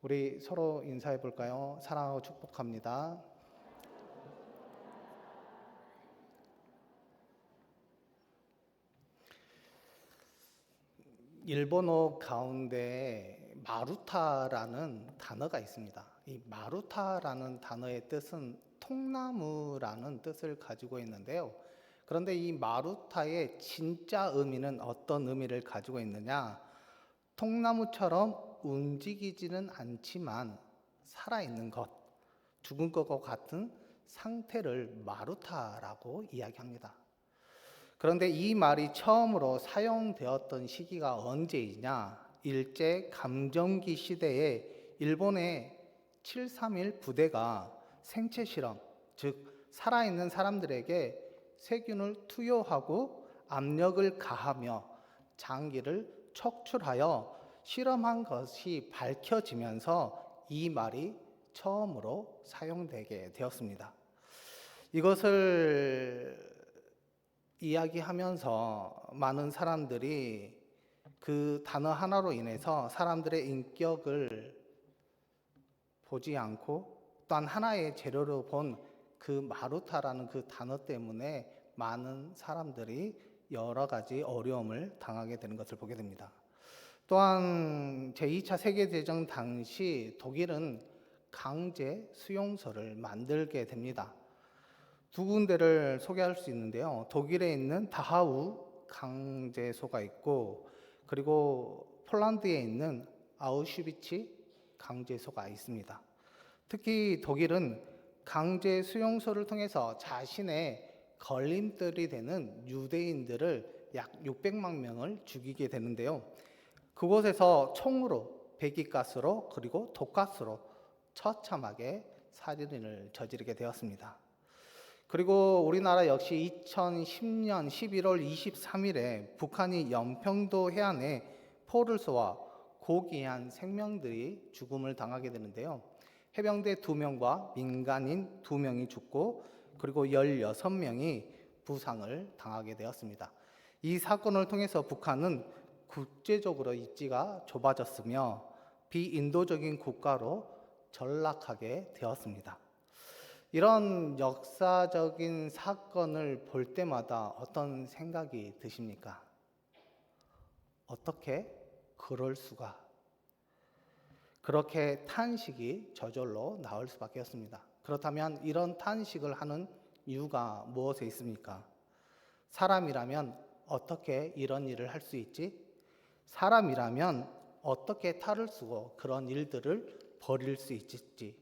우리 서로 인사해 볼까요? 사랑하고 축복합니다. 일본어 가운데 마루타라는 단어가 있습니다. 이 마루타라는 단어의 뜻은 통나무라는 뜻을 가지고 있는데요. 그런데 이 마루타의 진짜 의미는 어떤 의미를 가지고 있느냐? 통나무처럼 움직이지는 않지만 살아있는 것, 죽은 것과 같은 상태를 마루타라고 이야기합니다. 그런데 이 말이 처음으로 사용되었던 시기가 언제이냐? 일제 감정기 시대에 일본의 731 부대가 생체 실험, 즉 살아있는 사람들에게 세균을 투여하고 압력을 가하며 장기를 척출하여 실험한 것이 밝혀지면서 이 말이 처음으로 사용되게 되었습니다. 이것을 이야기하면서 많은 사람들이 그 단어 하나로 인해서 사람들의 인격을 보지 않고 또한 하나의 재료로 본 그 마루타라는 그 단어 때문에 많은 사람들이 여러 가지 어려움을 당하게 되는 것을 보게 됩니다. 또한 제2차 세계대전 당시 독일은 강제 수용소를 만들게 됩니다. 두 군데를 소개할 수 있는데요. 독일에 있는 다하우 강제소가 있고, 그리고 폴란드에 있는 아우슈비츠 강제소가 있습니다. 특히 독일은 강제 수용소를 통해서 자신의 걸림돌이 되는 유대인들을 약 600만 명을 죽이게 되는데요. 그곳에서 총으로, 배기가스로, 그리고 독가스로 처참하게 살인을 저지르게 되었습니다. 그리고 우리나라 역시 2010년 11월 23일에 북한이 연평도 해안에 포를 쏘아 고귀한 생명들이 죽음을 당하게 되는데요. 해병대 2명과 민간인 2명이 죽고 그리고 16명이 부상을 당하게 되었습니다. 이 사건을 통해서 북한은 국제적으로 입지가 좁아졌으며 비인도적인 국가로 전락하게 되었습니다. 이런 역사적인 사건을 볼 때마다 어떤 생각이 드십니까? 어떻게 그럴 수가? 그렇게 탄식이 저절로 나올 수밖에 없습니다. 그렇다면 이런 탄식을 하는 이유가 무엇에 있습니까? 사람이라면 어떻게 이런 일을 할 수 있지? 사람이라면 어떻게 탈을 쓰고 그런 일들을 벌일 수 있지?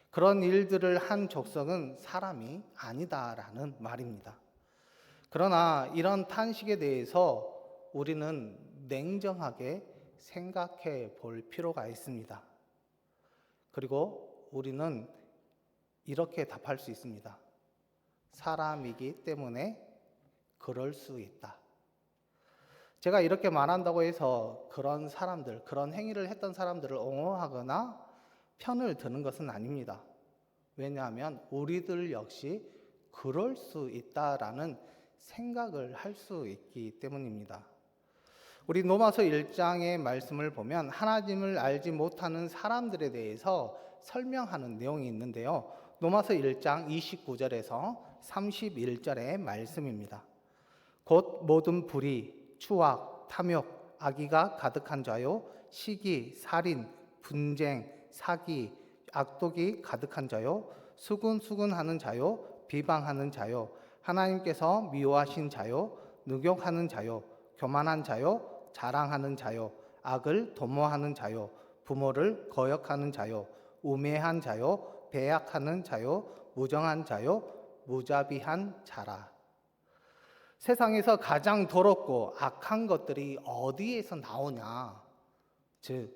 그런 일들을 한 족속은 사람이 아니다라는 말입니다. 그러나 이런 탄식에 대해서 우리는 냉정하게 생각해 볼 필요가 있습니다. 그리고 우리는 이렇게 답할 수 있습니다. 사람이기 때문에 그럴 수 있다. 제가 이렇게 말한다고 해서 그런 사람들, 그런 행위를 했던 사람들을 옹호하거나 편을 드는 것은 아닙니다. 왜냐하면 우리들 역시 그럴 수 있다라는 생각을 할 수 있기 때문입니다. 우리 로마서 1장의 말씀을 보면 하나님을 알지 못하는 사람들에 대해서 설명하는 내용이 있는데요. 로마서 1장 29절에서 31절의 말씀입니다. 곧 모든 불의, 추악, 탐욕, 악의가 가득한 자요, 시기, 살인, 분쟁, 사기, 악독이 가득한 자요, 수군수군하는 자요, 비방하는 자요, 하나님께서 미워하신 자요, 능욕하는 자요, 교만한 자요, 자랑하는 자요, 악을 도모하는 자요, 부모를 거역하는 자요, 우매한 자요, 배약하는 자요, 무정한 자요, 무자비한 자라. 세상에서 가장 더럽고 악한 것들이 어디에서 나오냐? 즉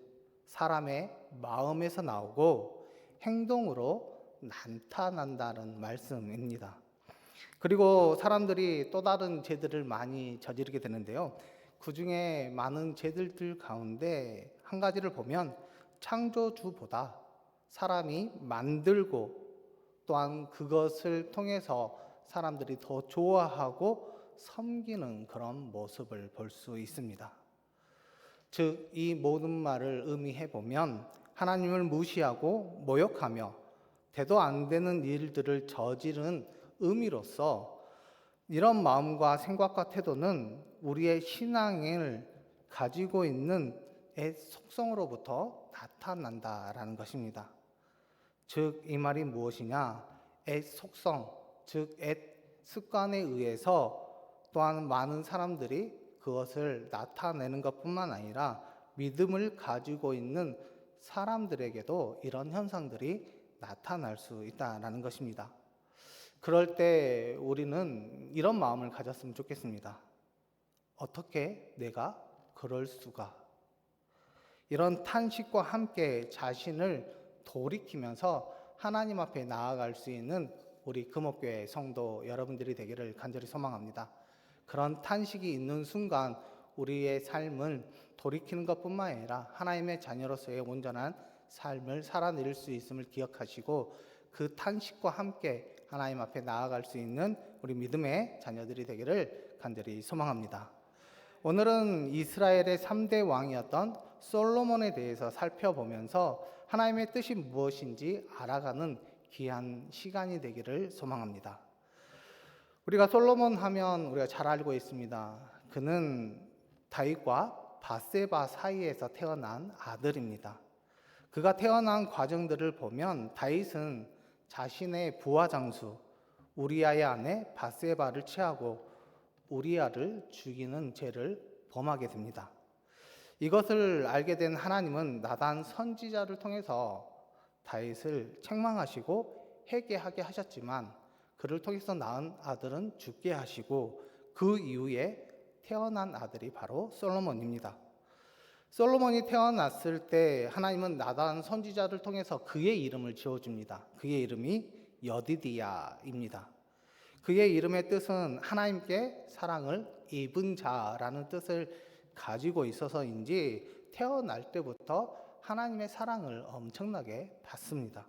사람의 마음에서 나오고 행동으로 나타난다는 말씀입니다. 그리고 사람들이 또 다른 죄들을 많이 저지르게 되는데요. 그 중에 많은 죄들 가운데 한 가지를 보면 창조주보다 사람이 만들고 또한 그것을 통해서 사람들이 더 좋아하고 섬기는 그런 모습을 볼 수 있습니다. 즉, 이 모든 말을 의미해 보면 하나님을 무시하고 모욕하며 대도 안 되는 일들을 저지른 의미로서 이런 마음과 생각과 태도는 우리의 신앙을 가지고 있는 옛 속성으로부터 나타난다라는 것입니다. 즉, 이 말이 무엇이냐? 옛 속성, 즉 옛 습관에 의해서 또한 많은 사람들이 그것을 나타내는 것뿐만 아니라 믿음을 가지고 있는 사람들에게도 이런 현상들이 나타날 수 있다는 것입니다. 그럴 때 우리는 이런 마음을 가졌으면 좋겠습니다. 어떻게 내가 그럴 수가? 이런 탄식과 함께 자신을 돌이키면서 하나님 앞에 나아갈 수 있는 우리 금옥교회 성도 여러분들이 되기를 간절히 소망합니다. 그런 탄식이 있는 순간 우리의 삶을 돌이키는 것뿐만 아니라 하나님의 자녀로서의 온전한 삶을 살아낼 수 있음을 기억하시고 그 탄식과 함께 하나님 앞에 나아갈 수 있는 우리 믿음의 자녀들이 되기를 간절히 소망합니다. 오늘은 이스라엘의 3대 왕이었던 솔로몬에 대해서 살펴보면서 하나님의 뜻이 무엇인지 알아가는 귀한 시간이 되기를 소망합니다. 우리가 솔로몬 하면 우리가 잘 알고 있습니다. 그는 다윗과 밧세바 사이에서 태어난 아들입니다. 그가 태어난 과정들을 보면 다윗은 자신의 부하 장수 우리아의 아내 밧세바를 취하고 우리아를 죽이는 죄를 범하게 됩니다. 이것을 알게 된 하나님은 나단 선지자를 통해서 다윗을 책망하시고 회개하게 하셨지만 그를 통해서 낳은 아들은 죽게 하시고 그 이후에 태어난 아들이 바로 솔로몬입니다. 솔로몬이 태어났을 때 하나님은 나단 선지자를 통해서 그의 이름을 지어줍니다. 그의 이름이 여디디야입니다. 그의 이름의 뜻은 하나님께 사랑을 입은 자라는 뜻을 가지고 있어서인지 태어날 때부터 하나님의 사랑을 엄청나게 받습니다.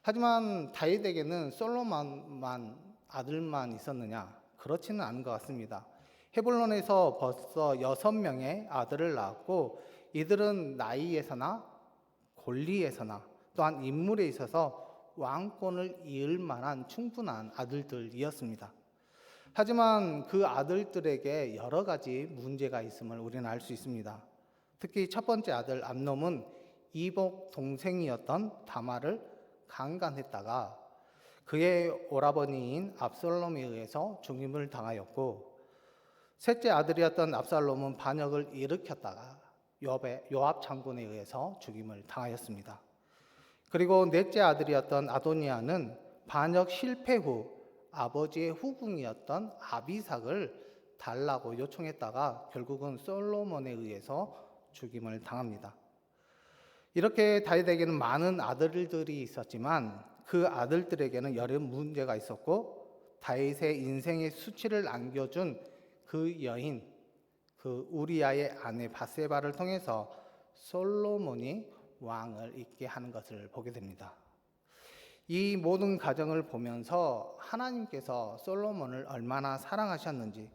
하지만 다윗에게는 솔로몬만 아들만 있었느냐? 그렇지는 않은 것 같습니다. 헤블론에서 벌써 6명의 아들을 낳았고 이들은 나이에서나 권리에서나 또한 인물에 있어서 왕권을 이을 만한 충분한 아들들이었습니다. 하지만 그 아들들에게 여러 가지 문제가 있음을 우리는 알 수 있습니다. 특히 첫 번째 아들 암놈은 이복 동생이었던 다말을 강간했다가 그의 오라버니인 압살롬에 의해서 죽임을 당하였고 셋째 아들이었던 압살롬은 반역을 일으켰다가 요압 장군에 의해서 죽임을 당하였습니다. 그리고 넷째 아들이었던 아도니아는 반역 실패 후 아버지의 후궁이었던 아비삭을 달라고 요청했다가 결국은 솔로몬에 의해서 죽임을 당합니다. 이렇게 다윗에게는 많은 아들들이 있었지만 그 아들들에게는 여러 문제가 있었고 다윗의 인생의 수치를 안겨준 그 여인, 그 우리아의 아내 밧세바를 통해서 솔로몬이 왕을 있게 하는 것을 보게 됩니다. 이 모든 과정을 보면서 하나님께서 솔로몬을 얼마나 사랑하셨는지,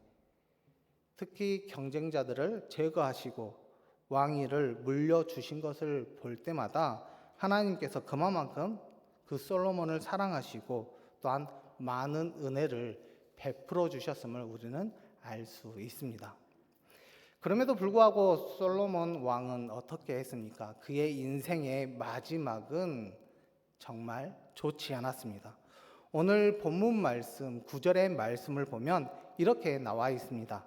특히 경쟁자들을 제거하시고 왕위를 물려주신 것을 볼 때마다 하나님께서 그만큼 그 솔로몬을 사랑하시고 또한 많은 은혜를 베풀어 주셨음을 우리는 알 수 있습니다. 그럼에도 불구하고 솔로몬 왕은 어떻게 했습니까? 그의 인생의 마지막은 정말 좋지 않았습니다. 오늘 본문 말씀 9절의 말씀을 보면 이렇게 나와 있습니다.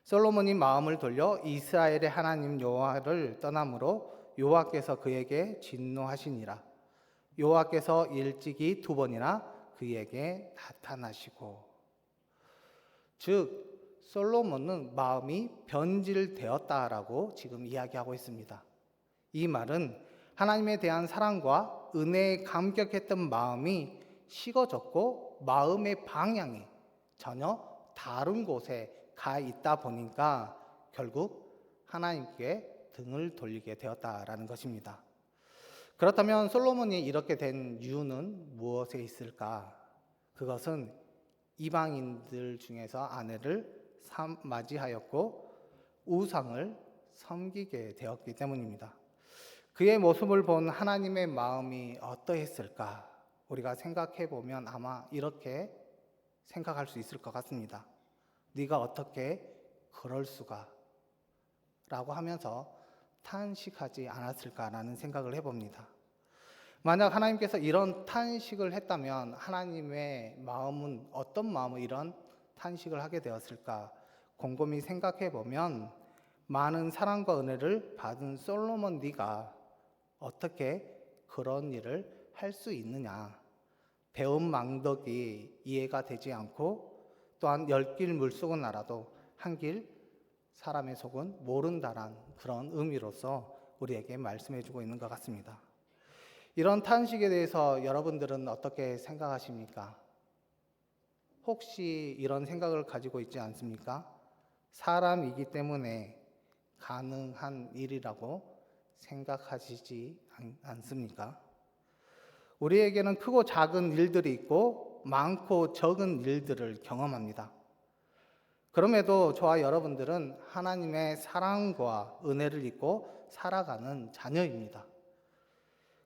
솔로몬이 마음을 돌려 이스라엘의 하나님 여호와를 떠남으로 여호와께서 그에게 진노하시니라. 여호와께서 일찍이 2번이나 그에게 나타나시고. 즉 솔로몬은 마음이 변질되었다라고 지금 이야기하고 있습니다. 이 말은 하나님에 대한 사랑과 은혜에 감격했던 마음이 식어졌고 마음의 방향이 전혀 다른 곳에 가 있다 보니까 결국 하나님께 등을 돌리게 되었다라는 것입니다. 그렇다면 솔로몬이 이렇게 된 이유는 무엇에 있을까? 그것은 이방인들 중에서 아내를 맞이하였고 우상을 섬기게 되었기 때문입니다. 그의 모습을 본 하나님의 마음이 어떠했을까? 우리가 생각해 보면 아마 이렇게 생각할 수 있을 것 같습니다. 네가 어떻게 그럴 수가? 라고 하면서 탄식하지 않았을까라는 생각을 해봅니다. 만약 하나님께서 이런 탄식을 했다면 하나님의 마음은 어떤 마음으로 이런 탄식을 하게 되었을까? 곰곰이 생각해 보면 많은 사랑과 은혜를 받은 솔로몬 네가 어떻게 그런 일을 할 수 있느냐? 배은망덕이 이해가 되지 않고 또한 열 길 물속은 알아도 한 길 사람의 속은 모른다란 그런 의미로서 우리에게 말씀해주고 있는 것 같습니다. 이런 탄식에 대해서 여러분들은 어떻게 생각하십니까? 혹시 이런 생각을 가지고 있지 않습니까? 사람이기 때문에 가능한 일이라고 생각하시지 않습니까? 우리에게는 크고 작은 일들이 있고 많고 적은 일들을 경험합니다. 그럼에도 저와 여러분들은 하나님의 사랑과 은혜를 입고 살아가는 자녀입니다.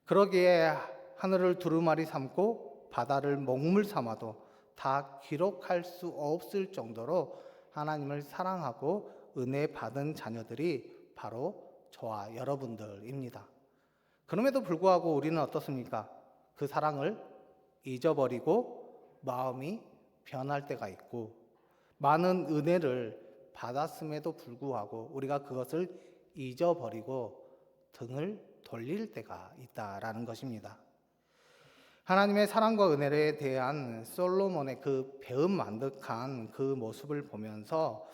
그러기에 하늘을 두루마리 삼고 바다를 먹물 삼아도 다 기록할 수 없을 정도로 하나님을 사랑하고 은혜 받은 자녀들이 바로 저와 여러분들입니다. 그럼에도 불구하고 우리는 어떻습니까? 그 사랑을 잊어버리고 마음이 변할 때가 있고 많은 은혜를 받았음에도 불구하고 우리가 그것을 잊어버리고 등을 돌릴 때가 있다라는 것입니다. 하나님의 사랑과 은혜에 대한 솔로몬의 그 배은만득한 그 모습을 보면서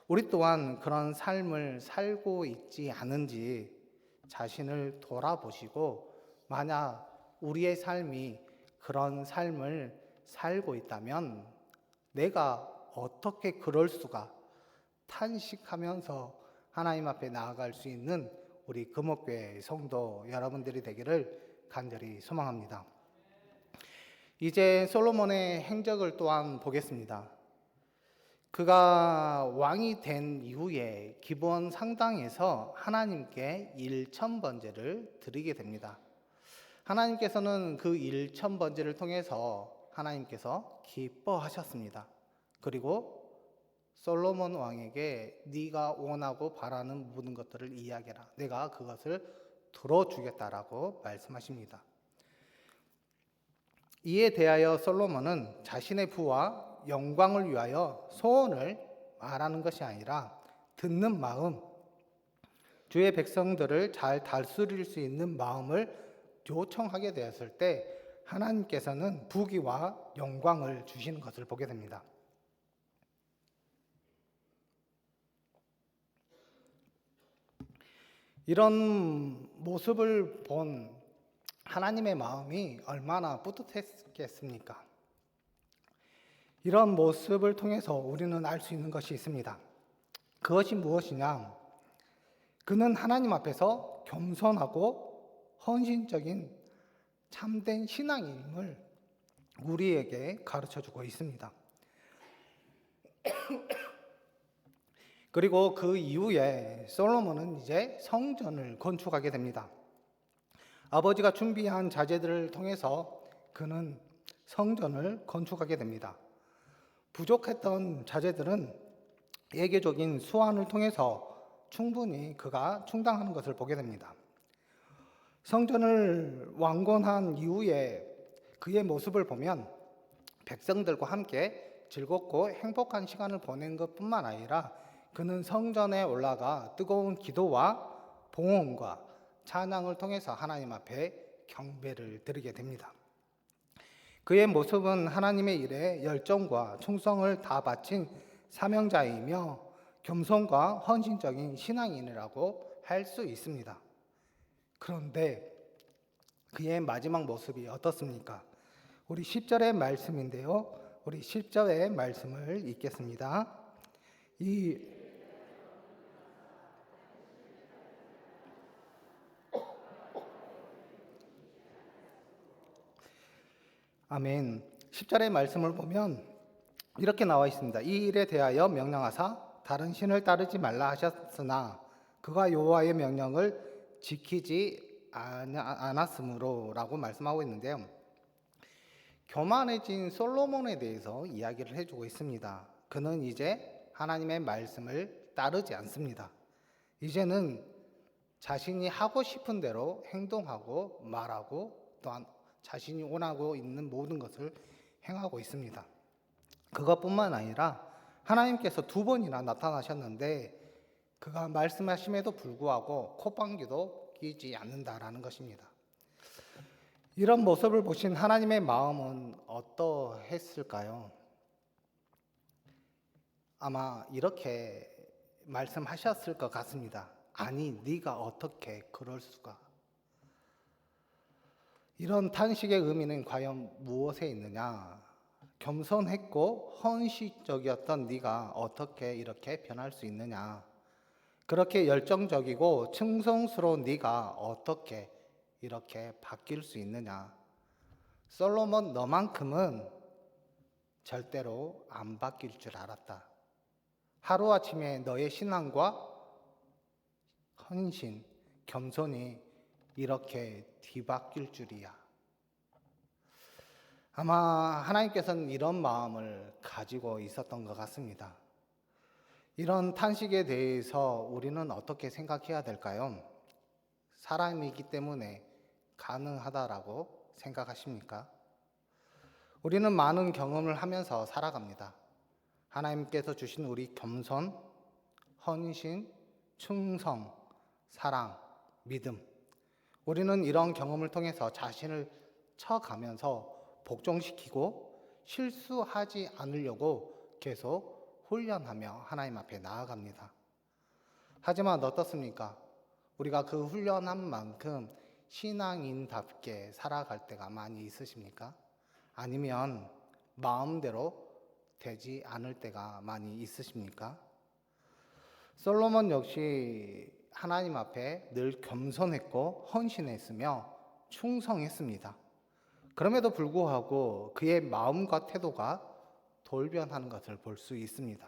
우리 또한 그런 삶을 살고 있지 않은지 자신을 돌아보시고 만약 우리의 삶이 그런 삶을 살고 있다면 내가 어떻게 그럴 수가 탄식하면서 하나님 앞에 나아갈 수 있는 우리 금옥교회 성도 여러분들이 되기를 간절히 소망합니다. 이제 솔로몬의 행적을 또한 보겠습니다. 그가 왕이 된 이후에 기브온 상당에서 하나님께 1,000번제를 드리게 됩니다. 하나님께서는 그 1,000번제를 통해서 하나님께서 기뻐하셨습니다. 그리고 솔로몬 왕에게 네가 원하고 바라는 모든 것들을 이야기해라. 내가 그것을 들어주겠다라고 말씀하십니다. 이에 대하여 솔로몬은 자신의 부와 영광을 위하여 소원을 말하는 것이 아니라 듣는 마음, 주의 백성들을 잘 다스릴 수 있는 마음을 요청하게 되었을 때 하나님께서는 부귀와 영광을 주시는 것을 보게 됩니다. 이런 모습을 본 하나님의 마음이 얼마나 뿌듯했겠습니까? 이런 모습을 통해서 우리는 알 수 있는 것이 있습니다. 그것이 무엇이냐? 그는 하나님 앞에서 겸손하고 헌신적인 참된 신앙임을 우리에게 가르쳐주고 있습니다. 그리고 그 이후에 솔로몬은 이제 성전을 건축하게 됩니다. 아버지가 준비한 자재들을 통해서 그는 성전을 건축하게 됩니다. 부족했던 자재들은 예계적인 수완을 통해서 충분히 그가 충당하는 것을 보게 됩니다. 성전을 완공한 이후에 그의 모습을 보면 백성들과 함께 즐겁고 행복한 시간을 보낸 것뿐만 아니라 그는 성전에 올라가 뜨거운 기도와 봉헌과 찬양을 통해서 하나님 앞에 경배를 드리게 됩니다. 그의 모습은 하나님의 일에 열정과 충성을 다 바친 사명자이며 겸손과 헌신적인 신앙인이라고 할 수 있습니다. 그런데 그의 마지막 모습이 어떻습니까? 우리 10절의 말씀인데요. 우리 10절의 말씀을 읽겠습니다. 아멘. 10절의 말씀을 보면 이렇게 나와 있습니다. 이 일에 대하여 명령하사 다른 신을 따르지 말라 하셨으나 그가 여호와의 명령을 지키지 않았으므로라고 말씀하고 있는데요. 교만해진 솔로몬에 대해서 이야기를 해주고 있습니다. 그는 이제 하나님의 말씀을 따르지 않습니다. 이제는 자신이 하고 싶은 대로 행동하고 말하고 또한 자신이 원하고 있는 모든 것을 행하고 있습니다. 그것뿐만 아니라 하나님께서 2번이나 나타나셨는데 그가 말씀하심에도 불구하고 콧방귀도 끼지 않는다라는 것입니다. 이런 모습을 보신 하나님의 마음은 어떠했을까요? 아마 이렇게 말씀하셨을 것 같습니다. 아니, 네가 어떻게 그럴 수가? 이런 탄식의 의미는 과연 무엇에 있느냐? 겸손했고 헌신적이었던 네가 어떻게 이렇게 변할 수 있느냐? 그렇게 열정적이고 충성스러운 네가 어떻게 이렇게 바뀔 수 있느냐? 솔로몬 너만큼은 절대로 안 바뀔 줄 알았다. 하루아침에 너의 신앙과 헌신, 겸손이 이렇게 뒤바뀔 줄이야. 아마 하나님께서는 이런 마음을 가지고 있었던 것 같습니다. 이런 탄식에 대해서 우리는 어떻게 생각해야 될까요? 사람이기 때문에 가능하다라고 생각하십니까? 우리는 많은 경험을 하면서 살아갑니다. 하나님께서 주신 우리 겸손, 헌신, 충성, 사랑, 믿음. 우리는 이런 경험을 통해서 자신을 쳐가면서 복종시키고 실수하지 않으려고 계속 훈련하며 하나님 앞에 나아갑니다. 하지만 어떻습니까? 우리가 그 훈련한 만큼 신앙인답게 살아갈 때가 많이 있으십니까? 아니면 마음대로 되지 않을 때가 많이 있으십니까? 솔로몬 역시 하나님 앞에 늘 겸손했고 헌신했으며 충성했습니다. 그럼에도 불구하고 그의 마음과 태도가 돌변하는 것을 볼 수 있습니다.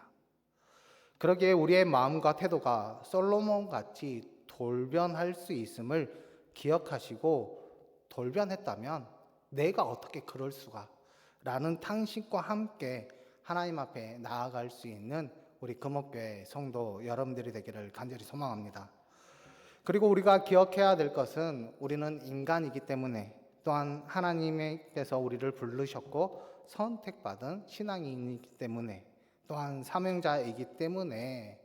그러기에 우리의 마음과 태도가 솔로몬 같이 돌변할 수 있음을 기억하시고 돌변했다면 내가 어떻게 그럴 수가? 라는 탄식과 함께 하나님 앞에 나아갈 수 있는 우리 금옥교회 성도 여러분들이 되기를 간절히 소망합니다. 그리고 우리가 기억해야 될 것은 우리는 인간이기 때문에 또한 하나님께서 우리를 부르셨고 선택받은 신앙인이기 때문에 또한 사명자이기 때문에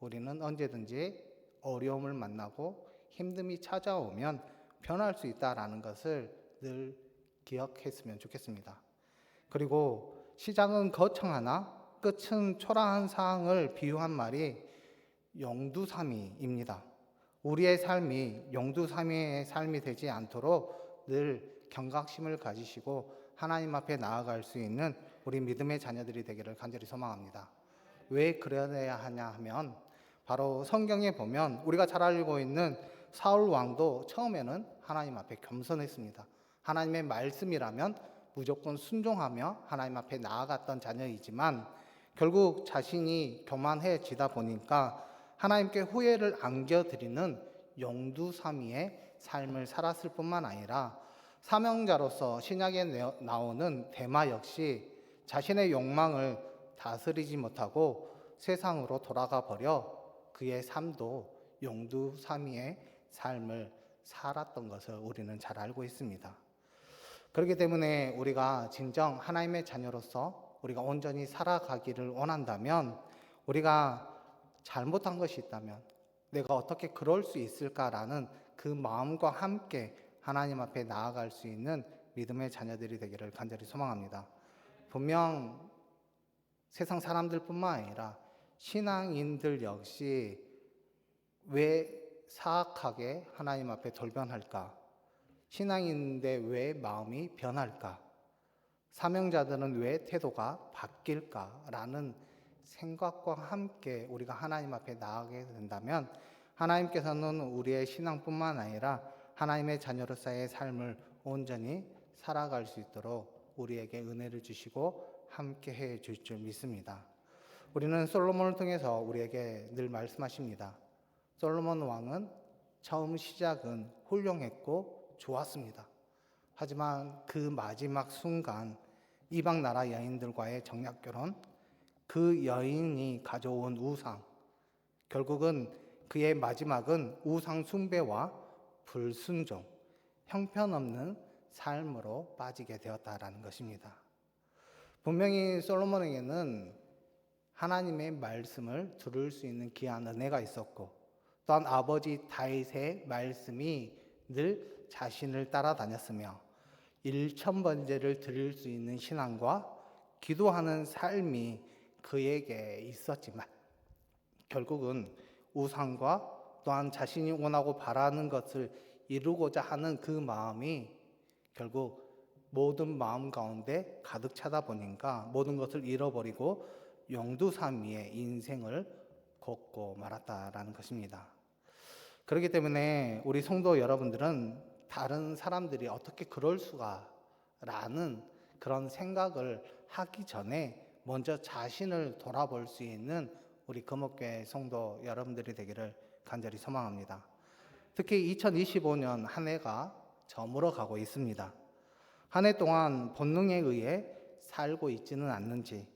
우리는 언제든지 어려움을 만나고 힘듦이 찾아오면 변할 수 있다라는 것을 늘 기억했으면 좋겠습니다. 그리고 시작은 거창하나 끝은 초라한 상황을 비유한 말이 용두사미입니다. 우리의 삶이 용두사미의 삶이 되지 않도록 늘 경각심을 가지시고 하나님 앞에 나아갈 수 있는 우리 믿음의 자녀들이 되기를 간절히 소망합니다. 왜 그래야 하냐 하면 바로 성경에 보면 우리가 잘 알고 있는 사울 왕도 처음에는 하나님 앞에 겸손했습니다. 하나님의 말씀이라면 무조건 순종하며 하나님 앞에 나아갔던 자녀이지만 결국 자신이 교만해지다 보니까 하나님께 후회를 안겨드리는 용두사미의 삶을 살았을 뿐만 아니라 사명자로서 신약에 나오는 데마 역시 자신의 욕망을 다스리지 못하고 세상으로 돌아가 버려 그의 삶도 용두사미의 삶을 살았던 것을 우리는 잘 알고 있습니다. 그렇기 때문에 우리가 진정 하나님의 자녀로서 우리가 온전히 살아가기를 원한다면 우리가 잘못한 것이 있다면 내가 어떻게 그럴 수 있을까라는 그 마음과 함께 하나님 앞에 나아갈 수 있는 믿음의 자녀들이 되기를 간절히 소망합니다. 분명 세상 사람들뿐만 아니라 신앙인들 역시 왜 사악하게 하나님 앞에 돌변할까? 신앙인인데 왜 마음이 변할까? 사명자들은 왜 태도가 바뀔까라는 생각과 함께 우리가 하나님 앞에 나아가게 된다면 하나님께서는 우리의 신앙뿐만 아니라 하나님의 자녀로서의 삶을 온전히 살아갈 수 있도록 우리에게 은혜를 주시고 함께 해 줄 줄 믿습니다. 우리는 솔로몬을 통해서 우리에게 늘 말씀하십니다. 솔로몬 왕은 처음 시작은 훌륭했고 좋았습니다. 하지만 그 마지막 순간 이방 나라 여인들과의 정략 결혼, 그 여인이 가져온 우상, 결국은 그의 마지막은 우상 숭배와 불순종, 형편없는 삶으로 빠지게 되었다라는 것입니다. 분명히 솔로몬에게는 하나님의 말씀을 들을 수 있는 귀한 은혜가 있었고, 또한 아버지 다윗의 말씀이 늘 자신을 따라다녔으며 1000번제를 드릴 수 있는 신앙과 기도하는 삶이 그에게 있었지만 결국은 우상과 또한 자신이 원하고 바라는 것을 이루고자 하는 그 마음이 결국 모든 마음 가운데 가득 차다 보니까 모든 것을 잃어버리고 용두삼이의 인생을 걷고 말았다라는 것입니다. 그렇기 때문에 우리 성도 여러분들은 다른 사람들이 어떻게 그럴 수가 라는 그런 생각을 하기 전에 먼저 자신을 돌아볼 수 있는 우리 금옥교회 성도 여러분들이 되기를 간절히 소망합니다. 특히 2025년 한 해가 저물어 가고 있습니다. 한 해 동안 본능에 의해 살고 있지는 않는지,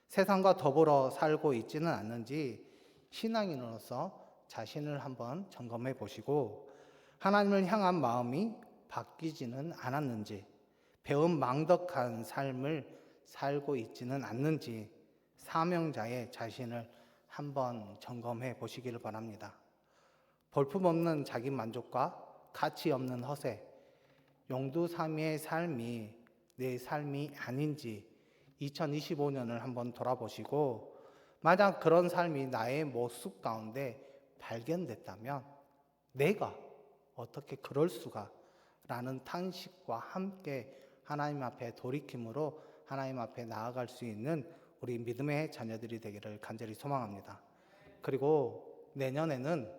세상과 더불어 살고 있지는 않는지 신앙인으로서 자신을 한번 점검해 보시고 하나님을 향한 마음이 바뀌지는 않았는지, 배은 망덕한 삶을 살고 있지는 않는지 사명자의 자신을 한번 점검해 보시기를 바랍니다. 볼품없는 자기 만족과 가치 없는 허세, 용두사미의 삶이 내 삶이 아닌지 2025년을 한번 돌아보시고 만약 그런 삶이 나의 모습 가운데 발견됐다면 내가 어떻게 그럴 수가 라는 탄식과 함께 하나님 앞에 돌이킴으로 하나님 앞에 나아갈 수 있는 우리 믿음의 자녀들이 되기를 간절히 소망합니다. 그리고 내년에는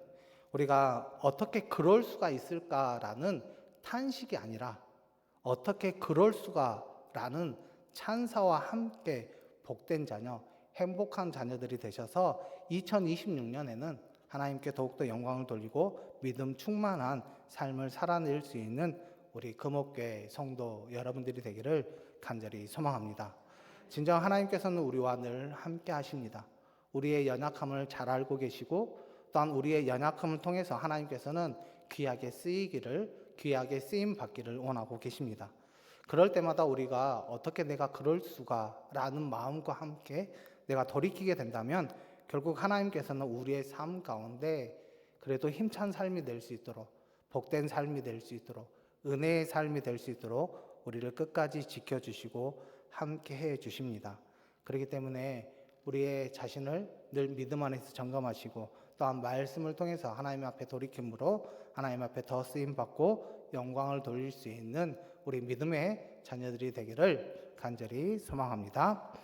우리가 어떻게 그럴 수가 있을까라는 탄식이 아니라 어떻게 그럴 수가 라는 찬사와 함께 복된 자녀, 행복한 자녀들이 되셔서 2026년에는 하나님께 더욱더 영광을 돌리고 믿음 충만한 삶을 살아낼 수 있는 우리 금옥교회 성도 여러분들이 되기를 간절히 소망합니다. 진정 하나님께서는 우리와 늘 함께 하십니다. 우리의 연약함을 잘 알고 계시고 또한 우리의 연약함을 통해서 하나님께서는 귀하게 쓰임 받기를 원하고 계십니다. 그럴 때마다 우리가 어떻게 내가 그럴 수가 라는 마음과 함께 내가 돌이키게 된다면 결국 하나님께서는 우리의 삶 가운데 그래도 힘찬 삶이 될 수 있도록 복된 삶이 될 수 있도록 은혜의 삶이 될 수 있도록 우리를 끝까지 지켜주시고 함께 해 주십니다. 그렇기 때문에 우리의 자신을 늘 믿음 안에서 점검하시고 또한 말씀을 통해서 하나님 앞에 돌이킴으로 하나님 앞에 더 쓰임받고 영광을 돌릴 수 있는 우리 믿음의 자녀들이 되기를 간절히 소망합니다.